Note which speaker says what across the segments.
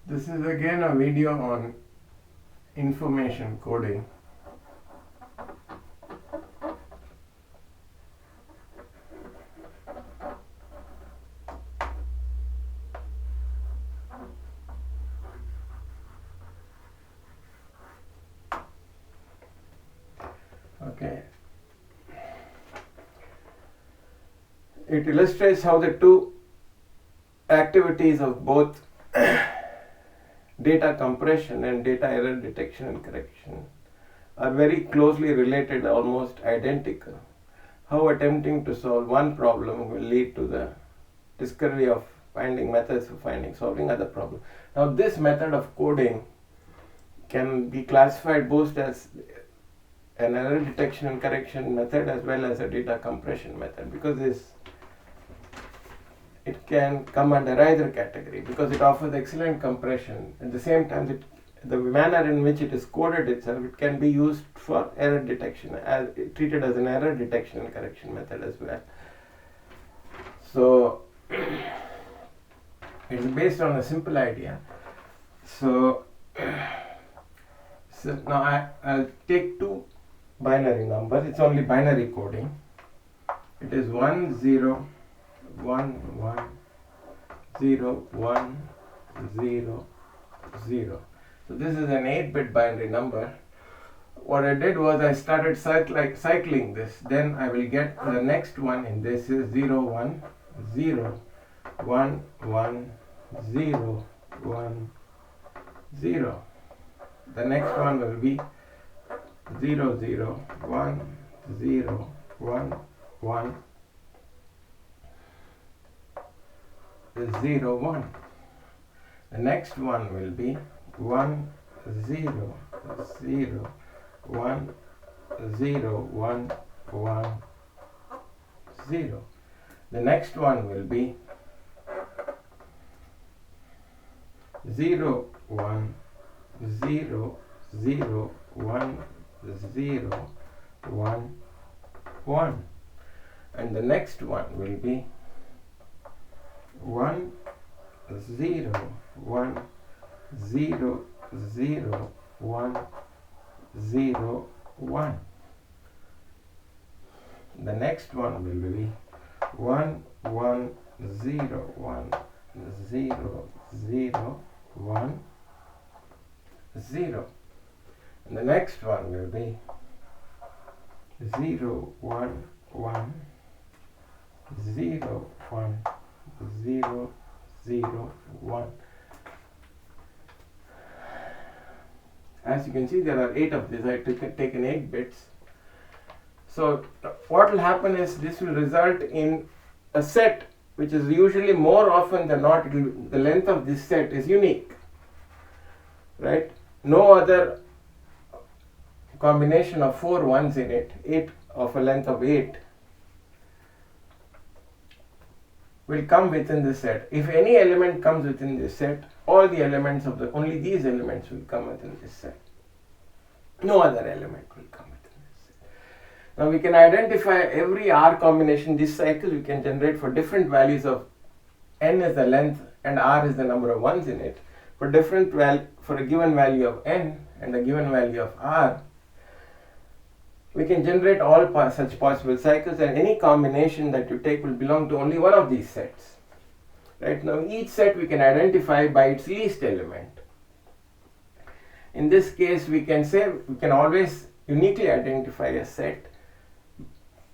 Speaker 1: This is again a video on information coding. Okay. It illustrates how the two activities of both data compression and data error detection and correction are very closely related, almost identical. How attempting to solve one problem will lead to the discovery of finding methods for solving other problems. Now, this method of coding can be classified both as an error detection and correction method as well as a data compression method, because it can come under either category because it offers excellent compression. At the same time, the manner in which it is coded itself, it can be used for error detection, as treated as an error detection and correction method as well. So it's based on a simple idea. So now I'll take two binary numbers. It's only binary coding. It is 1 0 1 1 0 1 0 0. So this is an 8-bit binary number. What I did was I started cycling this. Then I will get the next one in this is 0 1 0 1 1 0 1 0. The next one will be 0 0 1 0 1 1 0 1. The next one will be 1 0 0 1 0 1 1 0. The next one will be 0 1 0 0 1 0 1 1. And the next one will be 1 0 1 0 0 1 0 1. The next one will be 1 1 0 1 0 0 1 0. And the next one will be 0 1 1 0 1 0 0 1. As you can see, there are 8 of these. I have taken 8 bits. So what will happen is this will result in a set which is usually, more often than not, the length of this set is unique, right? No other combination of 4 ones in it, 8 of a length of 8, will come within this set. If any element comes within this set, all the elements of only these elements will come within this set. No other element will come within this set. Now we can identify every R combination. This cycle we can generate for different values of n is the length and R is the number of ones in it. For a given value of n and a given value of R, we can generate all such possible cycles, and any combination that you take will belong to only one of these sets. Right now, each set we can identify by its least element. In this case, we can always uniquely identify a set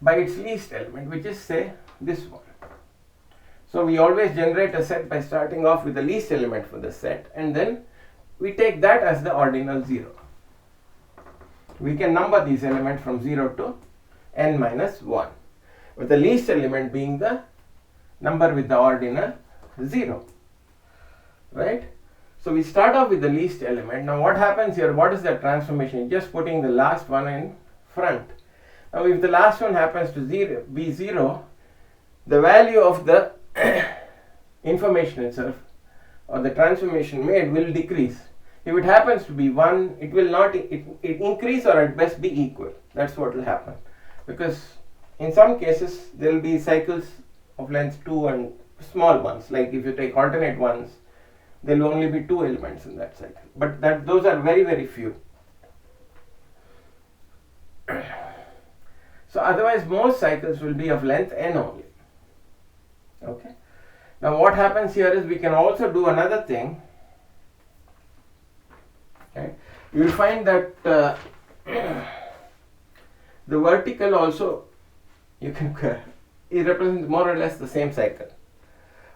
Speaker 1: by its least element, which is, say, this one. So we always generate a set by starting off with the least element for the set, and then we take that as the ordinal 0. We can number these elements from 0 to n minus 1, with the least element being the number with the ordinal 0, right? So we start off with the least element. Now what happens here? What is the transformation? Just putting the last one in front. Now if the last one happens to be 0, the value of the information itself, or the transformation made, will decrease. If it happens to be 1, it will not it increase, or at best be equal. That's what will happen, because in some cases there will be cycles of length 2 and small ones, like if you take alternate ones, there will only be 2 elements in that cycle, but those are very, very few. So otherwise most cycles will be of length n only. Okay. Now what happens here is we can also do another thing. Okay. You will find that the vertical also, you can it represents more or less the same cycle,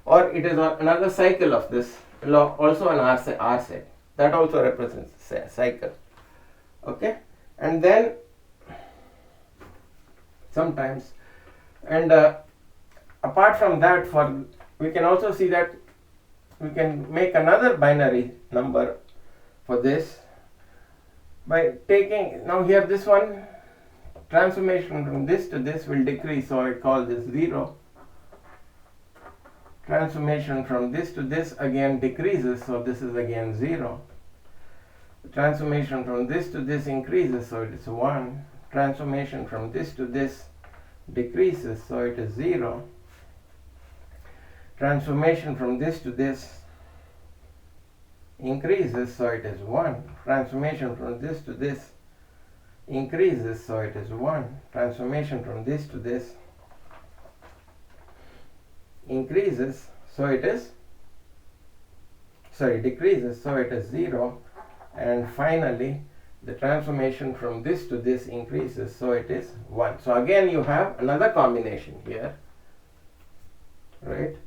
Speaker 1: or it is another cycle of this, also an R set, that also represents a cycle. Okay. And then sometimes, and apart from that, we can also see that we can make another binary number for this by taking, now here this one, transformation from this to this will decrease, so I call this 0. Transformation from this to this again decreases, so this is again 0. Transformation from this to this increases, so it is 1. Transformation from this to this decreases, so it is 0. Transformation from this to this increases, so it is 1. Transformation from this to this increases, so it is 1. Transformation from this to this increases, so it is, decreases, so it is 0. And finally the transformation from this to this increases, so it is 1. So again you have another combination here, right?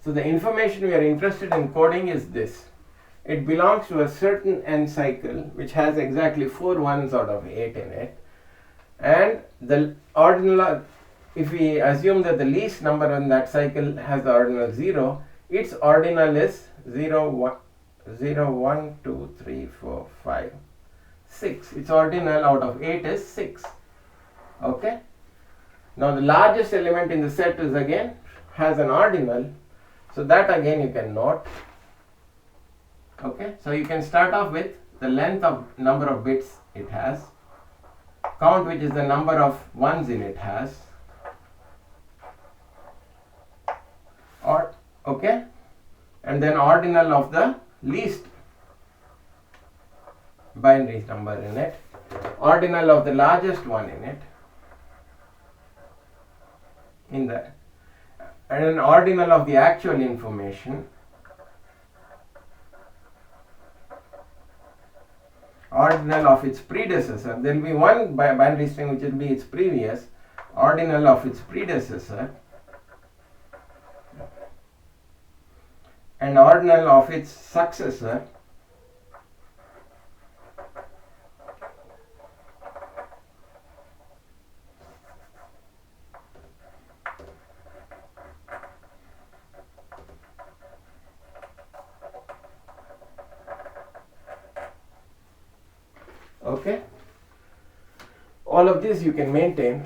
Speaker 1: So the information we are interested in coding is this. It belongs to a certain n cycle which has exactly 4 ones out of 8 in it, and the ordinal, if we assume that the least number in that cycle has the ordinal 0, its ordinal is 0, 1, 2, 3, 4, 5, 6. Its ordinal out of 8 is 6. Okay. Now the largest element in the set is again has an ordinal, so that again you can note. Okay. So you can start off with the length of number of bits it has, count, which is the number of ones in it has, or okay, and then ordinal of the least binary number in it, ordinal of the largest one in it, in that, and an ordinal of the actual information, ordinal of its predecessor. There will be one binary string which will be its previous, ordinal of its predecessor, and ordinal of its successor, okay. All of this you can maintain,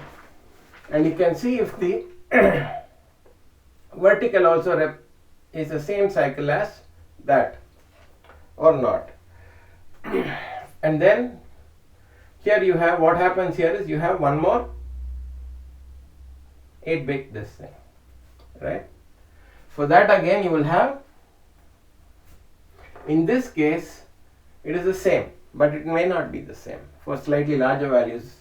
Speaker 1: and you can see if the vertical also is the same cycle as that or not. And then here you have, what happens here is you have one more 8-bit this thing, right? For that again you will have, in this case it is the same, but it may not be the same. For slightly larger values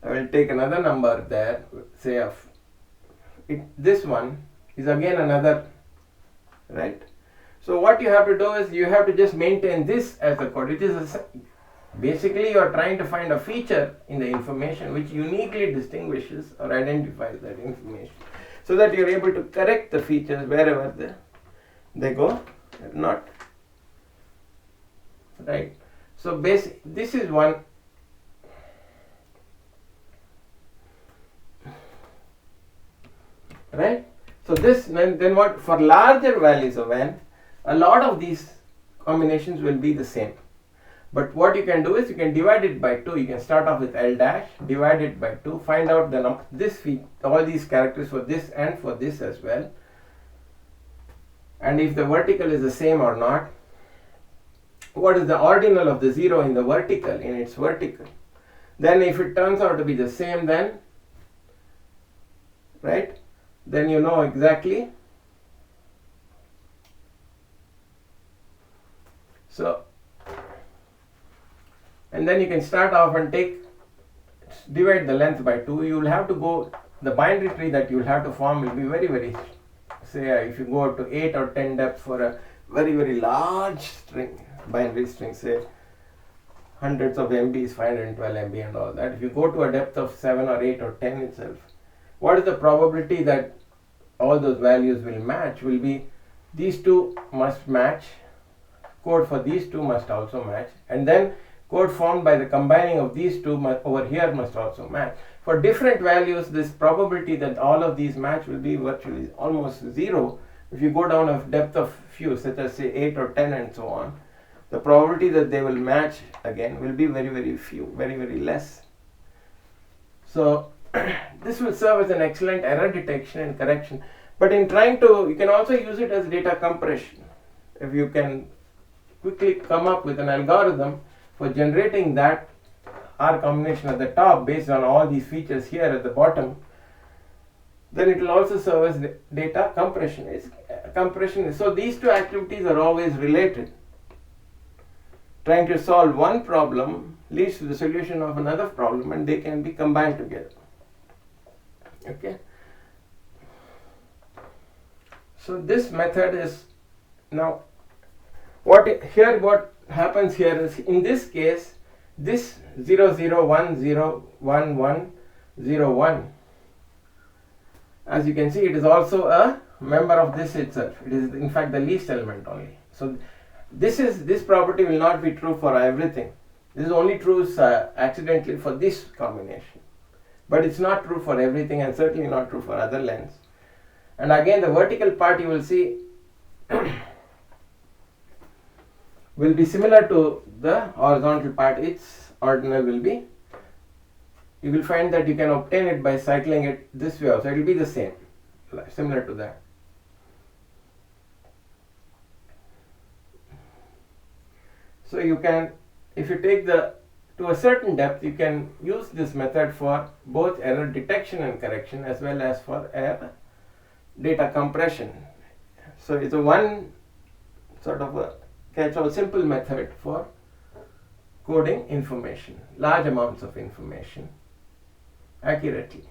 Speaker 1: I will take another number there, say of it, this one is again another, right? So what you have to do is you have to just maintain this as the code, which is basically you are trying to find a feature in the information which uniquely distinguishes or identifies that information, so that you are able to correct the features wherever they go, if not, right? So this is one. Right? So this, then what, for larger values of n, a lot of these combinations will be the same. But what you can do is you can divide it by 2. You can start off with L dash, divide it by 2, find out the number, all these characters for this and for this as well. And if the vertical is the same or not, what is the ordinal of the 0 in the vertical, in its vertical? Then if it turns out to be the same, then right, then you know exactly. So, and then you can start off and divide the length by 2. You will have to go, the binary tree that you will have to form will be very, say if you go to 8 or 10 depth for a very large string, binary string, say hundreds of MBs, 512 MB and all that. If you go to a depth of 7 or 8 or 10 itself, what is the probability that all those values will match? Will be these two must match, code for these two must also match, and then code formed by the combining of these two over here must also match. For different values, this probability that all of these match will be virtually almost 0. If you go down a depth of few, such as say 8 or 10 and so on, the probability that they will match again will be very few, very less. So this will serve as an excellent error detection and correction. But in trying to, you can also use it as data compression. If you can quickly come up with an algorithm for generating that R combination at the top based on all these features here at the bottom, then it will also serve as data compression. So these two activities are always related. Trying to solve one problem leads to the solution of another problem, and they can be combined together. Okay. So this method is now what happens here is, in this case, this 0 0 1 0 1 1 0 1, as you can see, it is also a member of this itself. It is in fact the least element only. So this property will not be true for everything. This is only true accidentally for this combination, but it's not true for everything, and certainly not true for other lengths. And again, the vertical part, you will see will be similar to the horizontal part. Its ordinal will be, you will find that you can obtain it by cycling it this way also. It will be the same, similar to that. So you can, if you take to a certain depth, you can use this method for both error detection and correction, as well as for error data compression. So it's a one sort of a catch-all simple method for coding information, large amounts of information accurately.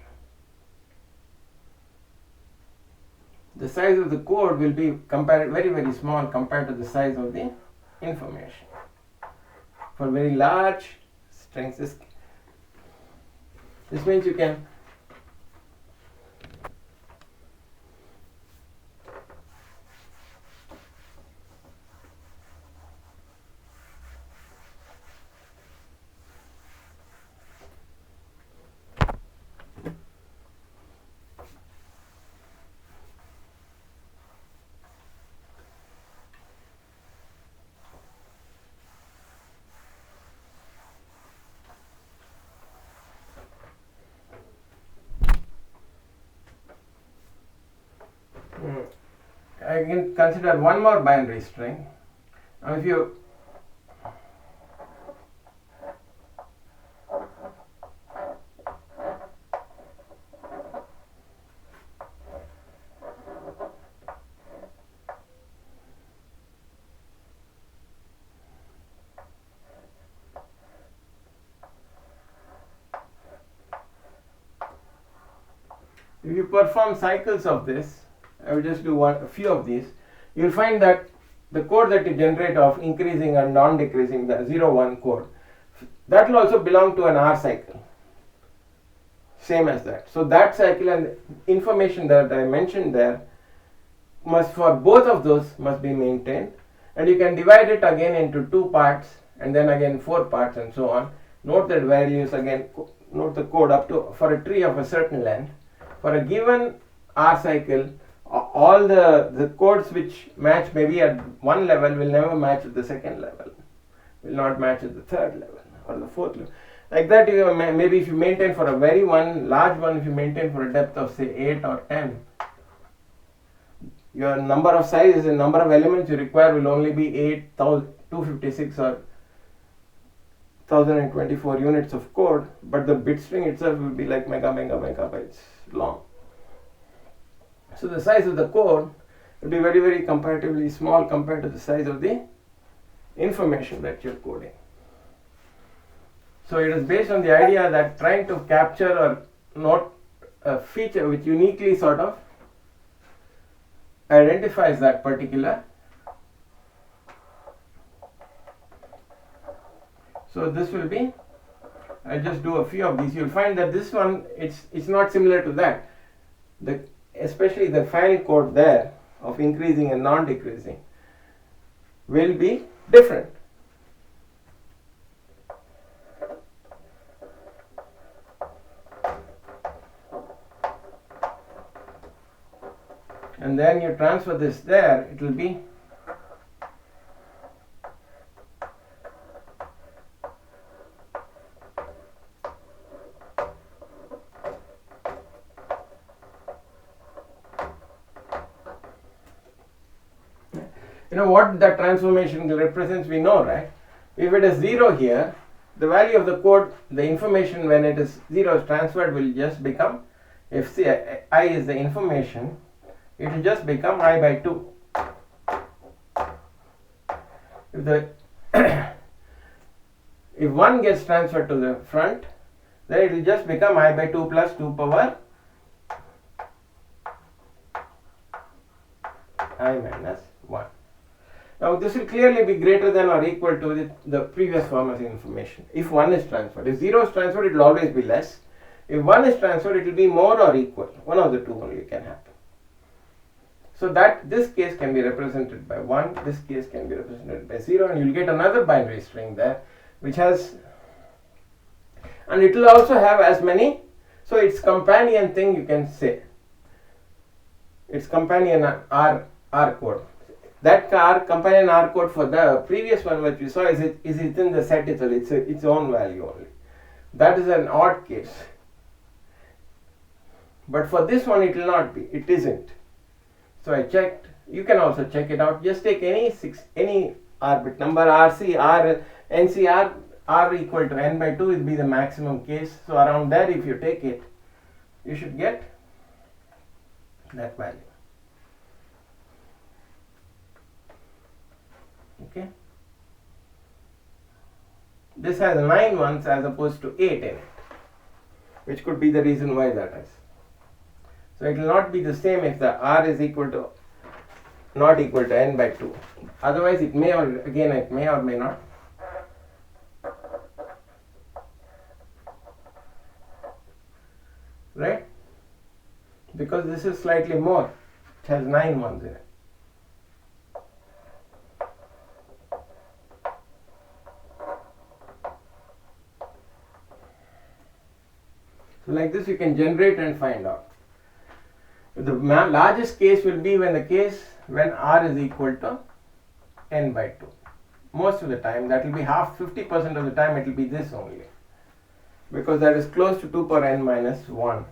Speaker 1: The size of the code will be very small compared to the size of the information. For very large strings, this means you can I can consider one more binary string. Now if you perform cycles of this, I will just do a few of these. You will find that the code that you generate of increasing and non-decreasing, the 0 1 code, that will also belong to an R cycle, same as that. So that cycle and information that I mentioned there must, for both of those, must be maintained, and you can divide it again into 2 parts and then again 4 parts and so on. Note that values again, note the code up to, for a tree of a certain length, for a given R cycle, all the codes which match maybe at one level will never match at the second level, will not match at the third level or the fourth level. Like that, you maybe if you maintain for a very large one, if you maintain for a depth of say 8 or 10, your number of sizes and number of elements you require will only be 8,256 or 1024 units of code, but the bit string itself will be like megabytes long. So the size of the code will be very comparatively small compared to the size of the information that you're coding. So it is based on the idea that trying to capture or note a feature which uniquely sort of identifies that particular. So this will be, I just do a few of these. You'll find that this one it's not similar to that. Especially the final code there of increasing and non-decreasing will be different. And then you transfer this there, it will be what that transformation represents, we know, right? If it is 0 here, the value of the code, the information when it is 0 is transferred will just become, if I is the information, it will just become I by 2. If the if 1 gets transferred to the front, then it will just become I by 2 plus 2 power I minus 1. Now this will clearly be greater than or equal to the previous form of information if 1 is transferred. If 0 is transferred, it will always be less. If 1 is transferred, it will be more or equal. One of the two only can happen. So that this case can be represented by 1, this case can be represented by 0, and you will get another binary string there which has, and it will also have as many, so its companion thing you can say, its companion R code. That companion R code for the previous one which we saw is within the set itself, it's its own value only. That is an odd case. But for this one it will not be, it isn't. So I checked, you can also check it out. Just take any R bit number, RC, R, NCR, R equal to n by 2 will be the maximum case. So around there if you take it, you should get that value. Okay. This has 9 ones as opposed to 8 in it, which could be the reason why that is. So it will not be the same if the R is equal to not equal to n by 2. Otherwise it may, or again it may or may not. Right? Because this is slightly more. It has 9 ones in it. So like this you can generate and find out. The largest case will be when R is equal to n by 2. Most of the time that will be 50% of the time it will be this only, because that is close to 2 power n minus 1.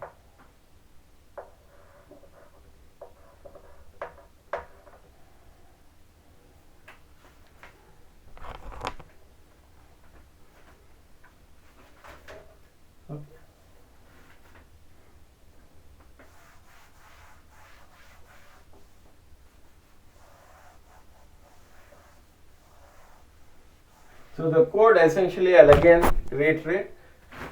Speaker 1: So the code essentially, I'll again reiterate,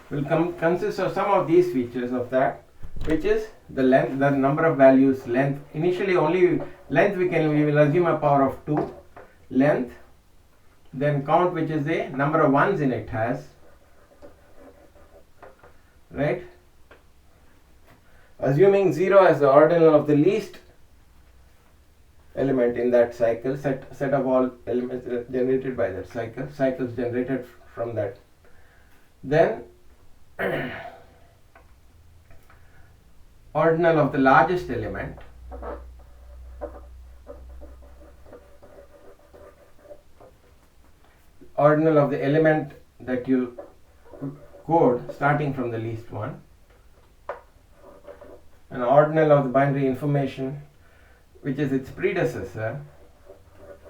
Speaker 1: will consist of some of these features of that, which is the length, the number of values, length. Initially only length we will assume a power of 2, length, then count, which is the number of ones in it has, right? Assuming 0 as the ordinal of the least element in that cycle, set of all elements generated by that cycles generated from that. Then ordinal of the largest element, ordinal of the element that you code starting from the least one, and ordinal of the binary information which is its predecessor,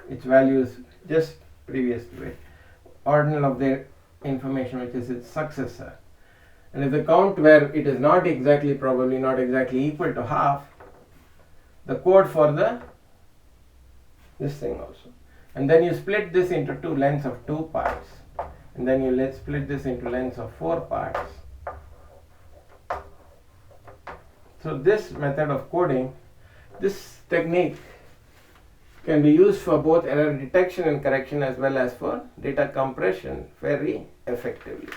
Speaker 1: its values just previous to it, ordinal of the information which is its successor. And if the count where it is not exactly, probably not exactly equal to half, the code for this thing also. And then you split this into two lengths of 2 parts. And then you split this into lengths of 4 parts. So this method of coding, this technique can be used for both error detection and correction as well as for data compression very effectively.